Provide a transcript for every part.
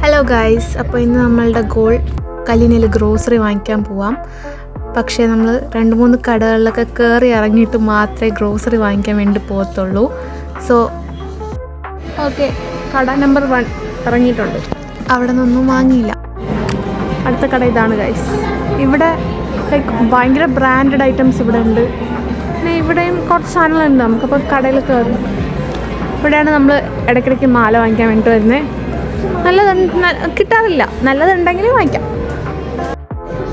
Hello guys, അപ്പോൾ ഇന്ന് നമ്മളുടെ ഗോൾ കല്ലിനയിൽ ഗ്രോസറി വാങ്ങിക്കാൻ പോവാം. പക്ഷേ നമ്മൾ 2-3 കടകളിലൊക്കെ കയറി ഇറങ്ങിയിട്ട് മാത്രമേ ഗ്രോസറി വാങ്ങിക്കാൻ വേണ്ടി പോകത്തുള്ളൂ. സോ ഓക്കെ, കട നമ്പർ 1 ഇറങ്ങിയിട്ടുണ്ട്. അവിടെ നിന്നൊന്നും വാങ്ങിയില്ല. അടുത്ത കട ഇതാണ് ഗൈസ്. ഇവിടെ ലൈക്ക് ഭയങ്കര ബ്രാൻഡഡ് ഐറ്റംസ് ഇവിടെ ഉണ്ട്. പിന്നെ ഇവിടെയും കുറച്ച് സാധനങ്ങളുണ്ട്. നമുക്കപ്പോൾ കടയിൽ കയറി ഇവിടെയാണ് നമ്മൾ ഇടയ്ക്കിടയ്ക്ക് മാല വാങ്ങിക്കാൻ വേണ്ടി വരുന്നത്. കിട്ടാറില്ല, നല്ലതുണ്ടെങ്കിൽ വാങ്ങിക്കാം.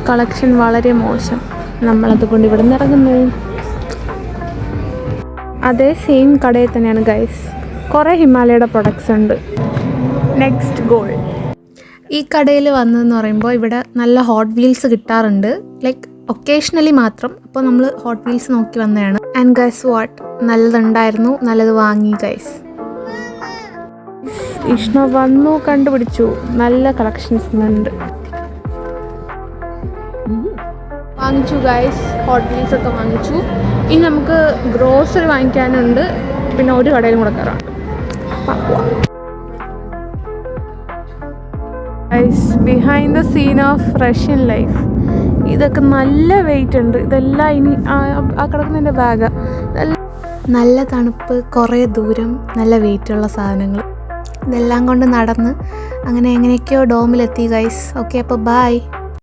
കളക്ഷൻ വളരെ മോശം. നമ്മളതുകൊണ്ട് ഇവിടെ നിന്ന് ഇറങ്ങുന്നു. അതേ സെയിം കടയിൽ തന്നെയാണ് ഗൈസ്. കുറേ ഹിമാലയയുടെ പ്രൊഡക്ട്സ് ഉണ്ട്. Next goal. ഈ കടയിൽ വന്നതെന്ന് പറയുമ്പോൾ ഇവിടെ നല്ല ഹോട്ട് വീൽസ് കിട്ടാറുണ്ട്, ലൈക്ക് ഒക്കേഷണലി മാത്രം. അപ്പോൾ നമ്മൾ ഹോട്ട് വീൽസ് നോക്കി വന്നതാണ്. ആൻഡ് ഗൈസ് വാട്ട്, നല്ലതുണ്ടായിരുന്നു, നല്ലത് വാങ്ങി ഗൈസ്. ഇഷ്ണ വന്നു, കണ്ടുപിടിച്ചു. നല്ല കളക്ഷൻസ് ഉണ്ട്. വാങ്ങിച്ചു ഗൈസ്, ഹോട്ട് വീൽസ് ഒക്കെ വാങ്ങിച്ചു. ഇനി നമുക്ക് ഗ്രോസറി വാങ്ങിക്കാനുണ്ട്. പിന്നെ ഒരു കടയിലും കൂടെ കയറാം. Guys, behind the scene of Russian life. ഇതൊക്കെ നല്ല വെയിറ്റ് ഉണ്ട്. ഇതെല്ലാം ഇനി ആ കിടക്കുന്നതിൻ്റെ ബാഗ്. നല്ല തണുപ്പ്, കുറേ ദൂരം, നല്ല വെയിറ്റുള്ള സാധനങ്ങൾ. ഇതെല്ലാം കൊണ്ട് നടന്ന് അങ്ങനെ എങ്ങനെയൊക്കെയോ ഡോമിലെത്തി ഗൈസ്. ഓക്കെ, അപ്പോൾ ബൈ.